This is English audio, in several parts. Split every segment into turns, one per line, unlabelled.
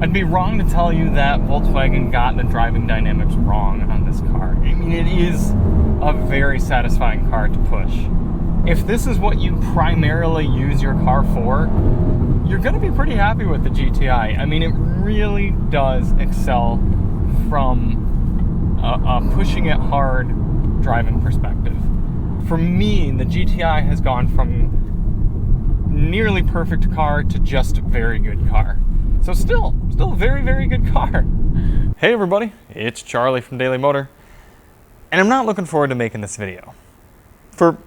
I'd be wrong to tell you that Volkswagen got the driving dynamics wrong on this car. I mean, it is a very satisfying car to push. If this is what you primarily use your car for, you're going to be pretty happy with the GTI. I mean, it really does excel from a pushing it hard driving perspective. For me, the GTI has gone from nearly perfect car to just very good car. So still a very, very good car. Hey everybody, it's Charlie from Daily Motor, and I'm not looking forward to making this video for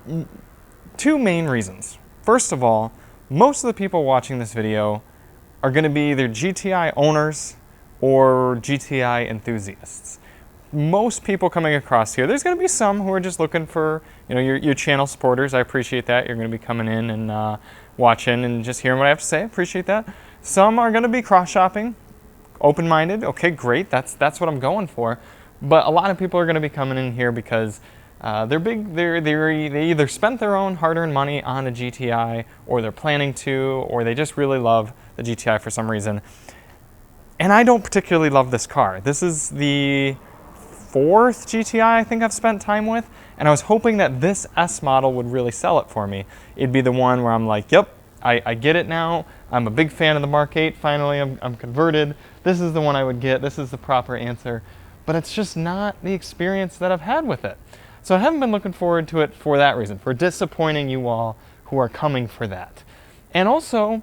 two main reasons. First of all, most of the people watching this video are going to be either GTI owners or GTI enthusiasts. Most people coming across here, there's going to be some who are just looking for, your channel supporters. I appreciate that. You're going to be coming in and watching and just hearing what I have to say. I appreciate that. Some are going to be cross-shopping, open-minded. Okay, great. That's what I'm going for. But a lot of people are going to be coming in here because they either spent their own hard-earned money on a GTI, or they're planning to, or they just really love the GTI for some reason. And I don't particularly love this car. This is the fourth GTI I think I've spent time with, and I was hoping that this S model would really sell it for me. It'd be the one where I'm like, yep, I get it now. I'm a big fan of the Mark 8. Finally, I'm converted. This is the one I would get. This is the proper answer. But it's just not the experience that I've had with it. So I haven't been looking forward to it for that reason, for disappointing you all who are coming for that. And also,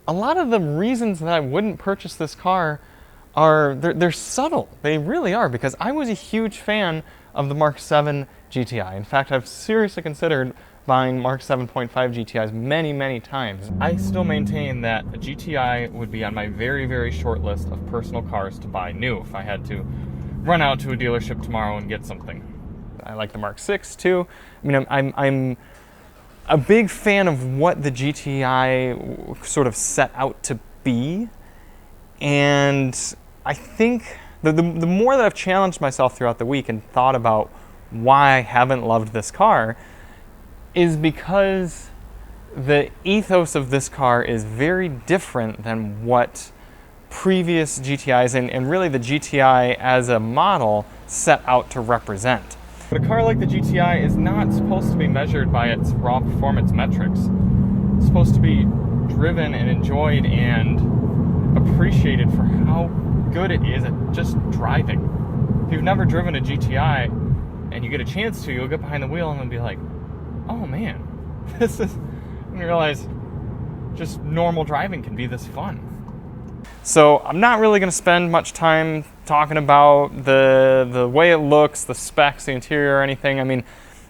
a lot of the reasons that I wouldn't purchase this car are, they're subtle. They really are, because I was a huge fan of the Mark 7 GTI. In fact, I've seriously considered buying Mark 7.5 GTIs many, many times. I still maintain that a GTI would be on my very, very short list of personal cars to buy new if I had to run out to a dealership tomorrow and get something. I like the Mark 6 too. I mean, I'm a big fan of what the GTI sort of set out to be, and I think the more that I've challenged myself throughout the week and thought about why I haven't loved this car is because the ethos of this car is very different than what previous GTIs and really the GTI as a model set out to represent. But a car like the GTI is not supposed to be measured by its raw performance metrics. It's supposed to be driven and enjoyed and appreciated for how good it is at just driving. If you've never driven a GTI and you get a chance to, you'll get behind the wheel and be like, oh man, this is, and you realize just normal driving can be this fun. So I'm not really going to spend much time talking about the way it looks, the specs, the interior, or anything. I mean,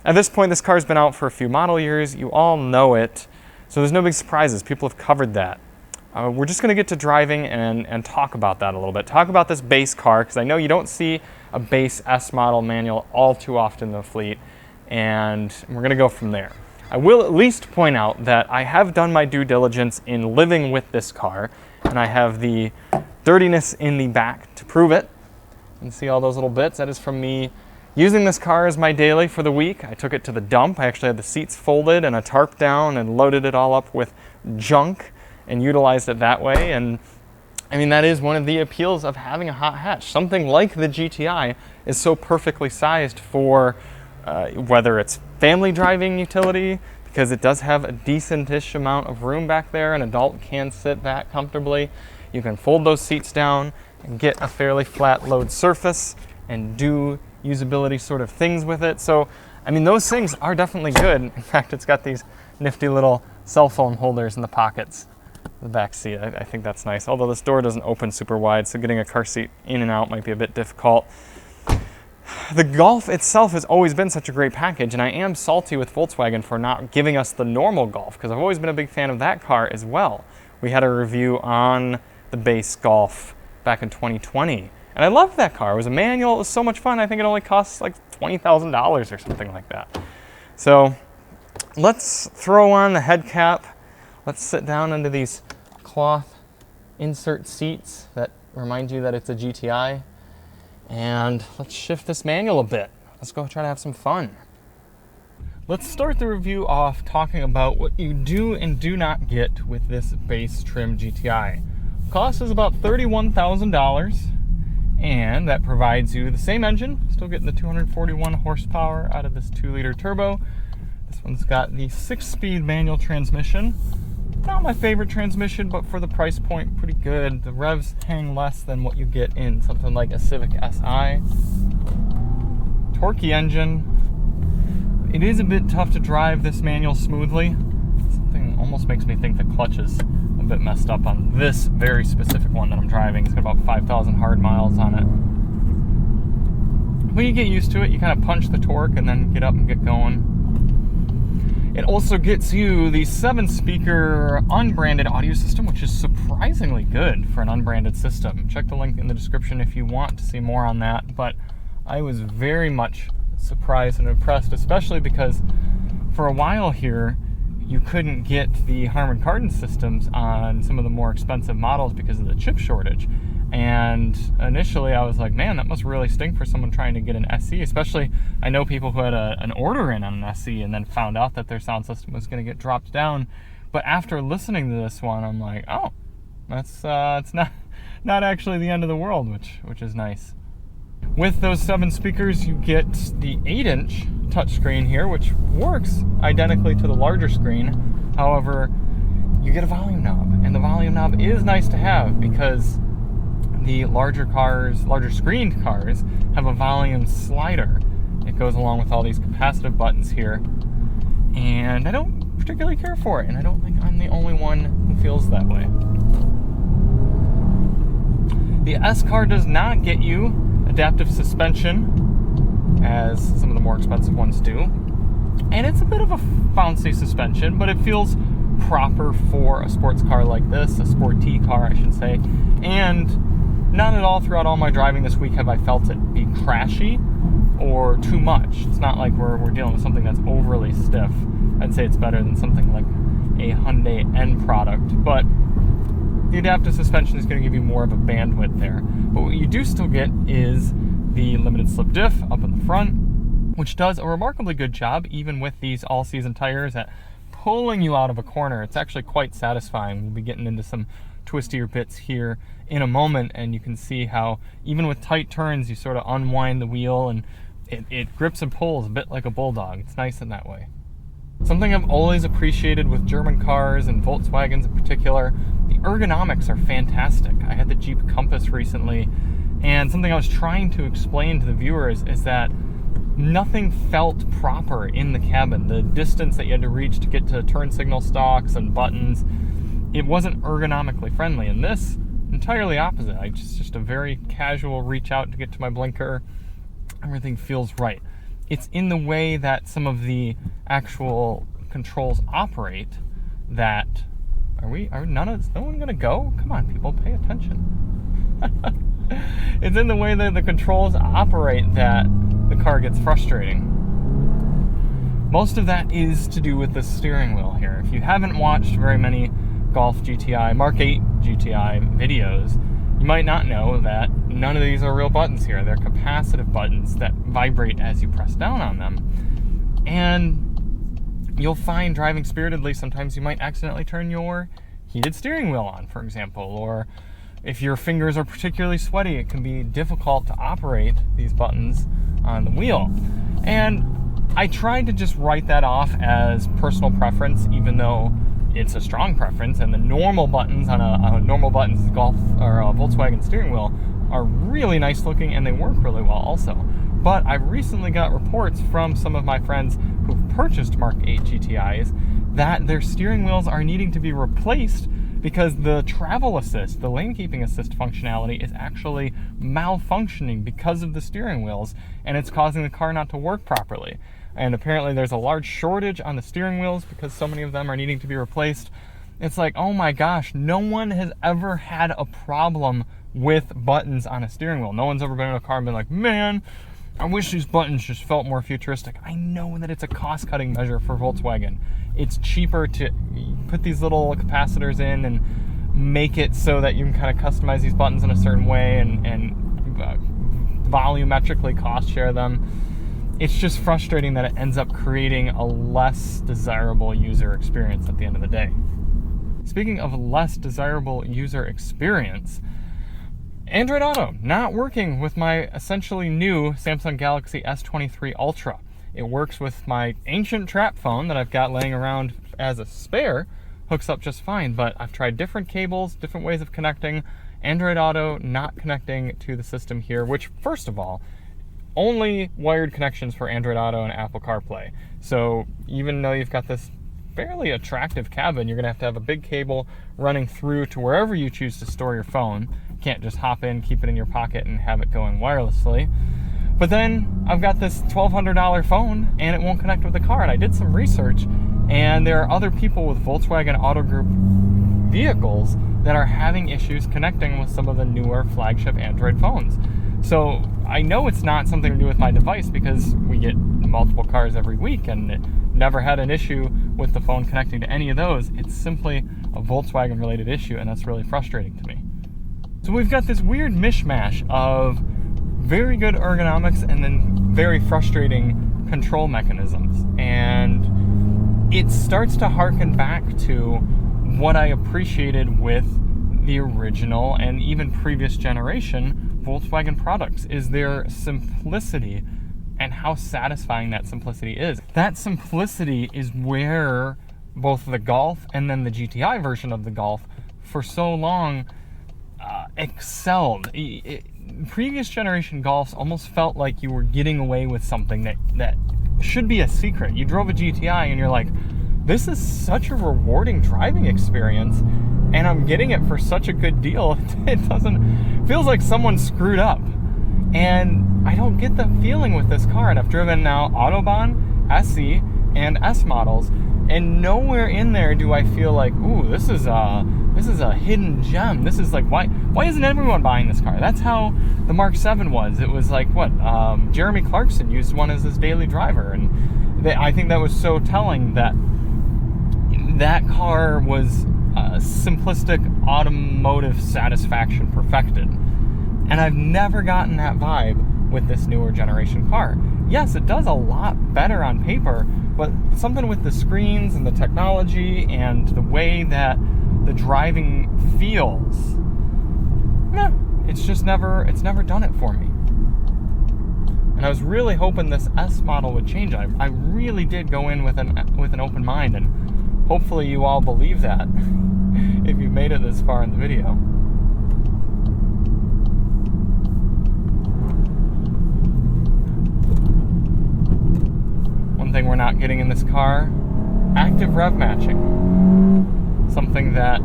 at this point, this car's been out for a few model years. You all know it. So there's no big surprises. People have covered that. We're just going to get to driving and talk about that a little bit. Talk about this base car, because I know you don't see a base S model manual all too often in the fleet. And we're going to go from there. I will at least point out that I have done my due diligence in living with this car, and I have the dirtiness in the back to prove it. You can see all those little bits. That is from me using this car as my daily for the week. I took it to the dump. I actually had the seats folded and a tarp down and loaded it all up with junk and utilized it that way. And I mean, that is one of the appeals of having a hot hatch. Something like the GTI is so perfectly sized for whether it's family driving utility, because it does have a decent-ish amount of room back there. An adult can sit that comfortably. You can fold those seats down and get a fairly flat load surface and do usability sort of things with it. So, I mean, those things are definitely good. In fact, it's got these nifty little cell phone holders in the pockets. The back seat, I think that's nice. Although this door doesn't open super wide, so getting a car seat in and out might be a bit difficult. The Golf itself has always been such a great package, and I am salty with Volkswagen for not giving us the normal Golf, because I've always been a big fan of that car as well. We had a review on the base Golf back in 2020, and I loved that car. It was a manual. It was so much fun. I think it only costs like $20,000 or something like that. So let's throw on the head cap. Let's sit down into these cloth insert seats that remind you that it's a GTI. And let's shift this manual a bit. Let's go try to have some fun. Let's start the review off talking about what you do and do not get with this base trim GTI. Cost is about $31,000, and that provides you the same engine. Still getting the 241 horsepower out of this 2-liter turbo. This one's got the 6-speed manual transmission. Not my favorite transmission, but for the price point, pretty good. The revs hang less than what you get in something like a Civic Si. Torquey engine. It is a bit tough to drive this manual smoothly. Something almost makes me think the clutch is a bit messed up on this very specific one that I'm driving. It's got about 5,000 hard miles on it. When you get used to it, you kind of punch the torque and then get up and get going. It also gets you the 7-speaker unbranded audio system, which is surprisingly good for an unbranded system. Check the link in the description if you want to see more on that, but I was very much surprised and impressed, especially because for a while here, you couldn't get the Harman Kardon systems on some of the more expensive models because of the chip shortage. And initially I was like, man, that must really stink for someone trying to get an SE, especially I know people who had an order in on an SE and then found out that their sound system was going to get dropped down. But after listening to this one, I'm like, oh, that's it's not actually the end of the world, which is nice. With those 7 speakers, you get the 8-inch touchscreen here, which works identically to the larger screen. However, you get a volume knob, and the volume knob is nice to have because the larger screened cars have a volume slider. It goes along with all these capacitive buttons here, and I don't particularly care for it, and I don't think I'm the only one who feels that way. The S car does not get you adaptive suspension, as some of the more expensive ones do, and it's a bit of a bouncy suspension, but it feels proper for a sports car like this, a sporty car I should say, and not at all throughout all my driving this week have I felt it be crashy or too much. It's not like we're dealing with something that's overly stiff. I'd say it's better than something like a Hyundai N product, but the adaptive suspension is going to give you more of a bandwidth there. But what you do still get is the limited slip diff up in the front, which does a remarkably good job even with these all-season tires at pulling you out of a corner. It's actually quite satisfying. We'll be getting into some twistier bits here in a moment, and you can see how even with tight turns you sort of unwind the wheel and it grips and pulls a bit like a bulldog. It's nice in that way. Something I've always appreciated with German cars and Volkswagens in particular, the ergonomics are fantastic. I had the Jeep Compass recently, and something I was trying to explain to the viewers is that nothing felt proper in the cabin. The distance that you had to reach to get to turn signal stalks and buttons, it wasn't ergonomically friendly. And this, entirely opposite. Just a very casual reach out to get to my blinker. Everything feels right. It's in the way that some of the actual controls operate that... Are no one gonna go? Come on, people, pay attention. It's in the way that the controls operate that the car gets frustrating. Most of that is to do with the steering wheel here. If you haven't watched very many Golf GTI, Mark 8 GTI videos, you might not know that none of these are real buttons here. They're capacitive buttons that vibrate as you press down on them. And you'll find driving spiritedly, sometimes you might accidentally turn your heated steering wheel on, for example, or if your fingers are particularly sweaty, it can be difficult to operate these buttons on the wheel. And I tried to just write that off as personal preference, even though it's a strong preference, and the normal buttons on a normal buttons Golf or a Volkswagen steering wheel are really nice looking and they work really well also. But I've recently got reports from some of my friends who've purchased Mark 8 GTIs that their steering wheels are needing to be replaced because the travel assist, the lane keeping assist functionality is actually malfunctioning because of the steering wheels, and it's causing the car not to work properly. And apparently there's a large shortage on the steering wheels because so many of them are needing to be replaced. It's like, oh my gosh, no one has ever had a problem with buttons on a steering wheel. No one's ever been in a car and been like, man, I wish these buttons just felt more futuristic. I know that it's a cost-cutting measure for Volkswagen. It's cheaper to put these little capacitors in and make it so that you can kind of customize these buttons in a certain way and volumetrically cost share them. It's just frustrating that it ends up creating a less desirable user experience at the end of the day. speaking of less desirable user experience, Android Auto not working with my essentially new Samsung Galaxy S23 Ultra. It works with my ancient trap phone that I've got laying around as a spare, hooks up just fine, but I've tried different cables, different ways of connecting. Android Auto not connecting to the system here, which, first of all, only wired connections for Android Auto and Apple CarPlay. So even though you've got this fairly attractive cabin, you're going to have a big cable running through to wherever you choose to store your phone. You can't just hop in, keep it in your pocket, and have it going wirelessly. But then I've got this $1,200 phone, and it won't connect with the car. And I did some research, and there are other people with Volkswagen Auto Group vehicles that are having issues connecting with some of the newer flagship Android phones. So I know it's not something to do with my device because we get multiple cars every week and it never had an issue with the phone connecting to any of those. It's simply a Volkswagen related issue, and that's really frustrating to me. So we've got this weird mishmash of very good ergonomics and then very frustrating control mechanisms. And it starts to harken back to what I appreciated with the original and even previous generation Volkswagen products, is their simplicity and how satisfying that simplicity is. That simplicity is where both the Golf and then the GTI version of the Golf for so long excelled. Previous generation Golfs almost felt like you were getting away with something that should be a secret. You drove a GTI and you're like, this is such a rewarding driving experience, and I'm getting it for such a good deal. It feels like someone screwed up. And I don't get the feeling with this car. And I've driven now Autobahn, SE, and S models, and nowhere in there do I feel like, ooh, this is a hidden gem. This is like, why isn't everyone buying this car? That's how the Mark 7 was. It was like, Jeremy Clarkson used one as his daily driver, and I think that was so telling that car was simplistic automotive satisfaction perfected. And I've never gotten that vibe with this newer generation car. Yes, it does a lot better on paper, but something with the screens and the technology and the way that the driving feels, it's never done it for me. And I was really hoping this S model would change it. I really did go in with an open mind, and hopefully you all believe that if you've made it this far in the video. One thing we're not getting in this car, active rev matching. Something that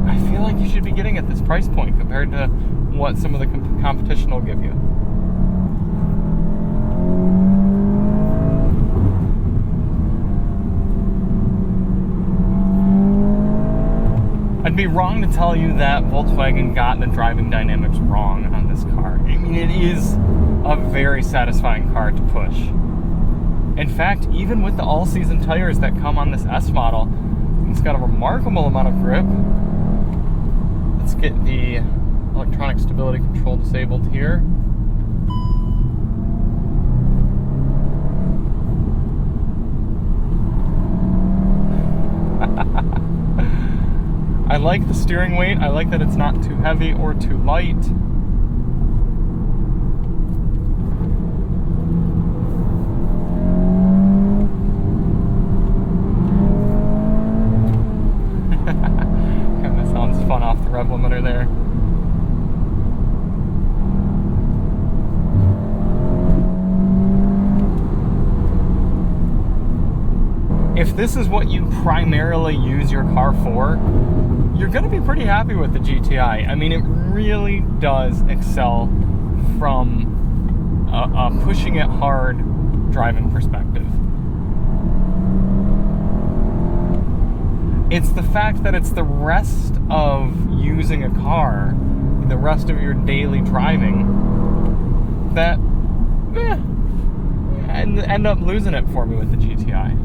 I feel like you should be getting at this price point compared to what some of the competition will give you. I'd be wrong to tell you that Volkswagen got the driving dynamics wrong on this car. I mean, it is a very satisfying car to push. In fact, even with the all-season tires that come on this S model, it's got a remarkable amount of grip. Let's get the electronic stability control disabled here. I like the steering weight. I like that it's not too heavy or too light. Kind of sounds fun off the rev limiter there. If this is what you primarily use your car for, you're going to be pretty happy with the GTI. I mean, it really does excel from a pushing it hard driving perspective. It's the fact that it's the rest of using a car, the rest of your daily driving, that end up losing it for me with the GTI.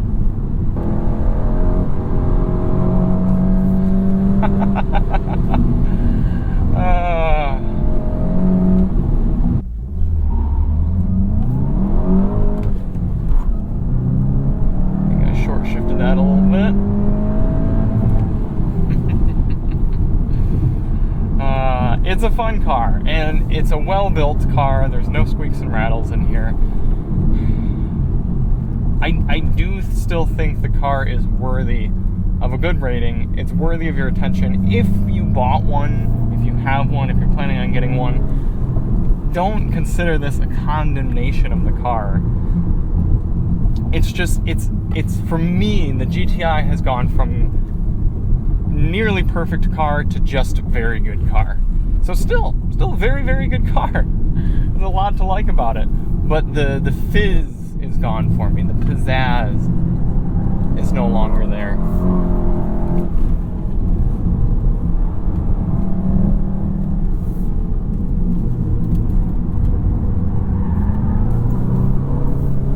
I think I short shifted that a little bit. It's a fun car, and it's a well-built car. There's no squeaks and rattles in here. I do still think the car is worthy of a good rating. It's worthy of your attention. If you bought one, if you have one, if you're planning on getting one, don't consider this a condemnation of the car. It's just, it's for me, the GTI has gone from nearly perfect car to just very good car. So still a very, very good car. There's a lot to like about it. But the fizz is gone for me. The pizzazz is no longer there.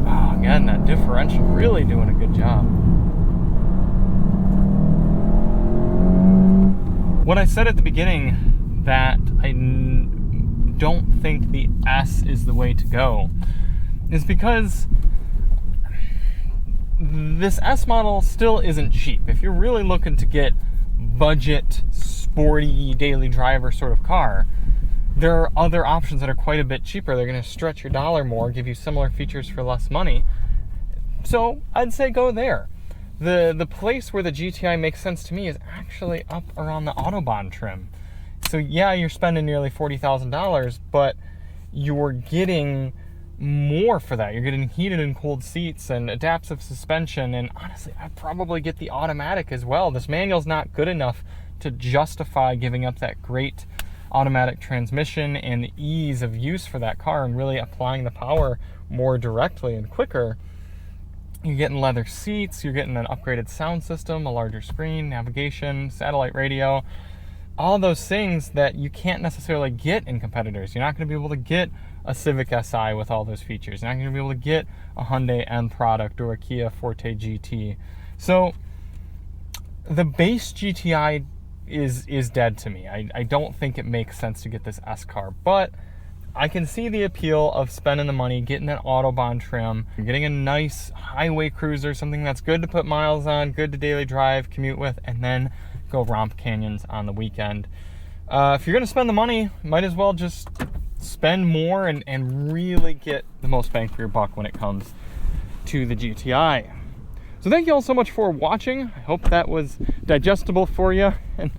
Oh, again, that differential really doing a good job. When I said at the beginning that I don't think the S is the way to go, is because this S model still isn't cheap. If you're really looking to get budget, sporty, daily driver sort of car, there are other options that are quite a bit cheaper. They're going to stretch your dollar more, give you similar features for less money. So I'd say go there. The place where the GTI makes sense to me is actually up around the Autobahn trim. So yeah, you're spending nearly $40,000, but you're getting more for that. You're getting heated and cooled seats and adaptive suspension, and honestly, I'd probably get the automatic as well. This manual's not good enough to justify giving up that great automatic transmission and the ease of use for that car and really applying the power more directly and quicker. You're getting leather seats, you're getting an upgraded sound system, a larger screen, navigation, satellite radio, all those things that you can't necessarily get in competitors. You're not going to be able to get a Civic Si with all those features. You're not going to be able to get a Hyundai N product or a Kia Forte GT. So the base GTI is dead to me. I don't think it makes sense to get this S car, but I can see the appeal of spending the money, getting that Autobahn trim, getting a nice highway cruiser, something that's good to put miles on, good to daily drive, commute with, and then go romp canyons on the weekend. If you're going to spend the money, might as well just spend more and really get the most bang for your buck when it comes to the GTI. So thank you all so much for watching. I hope that was digestible for you. And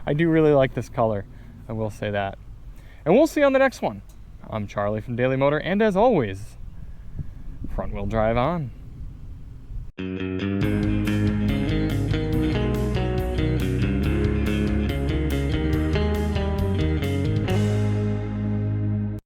I do really like this color, I will say that. And we'll see you on the next one. I'm Charlie from Daily Motor, and as always, front wheel drive on.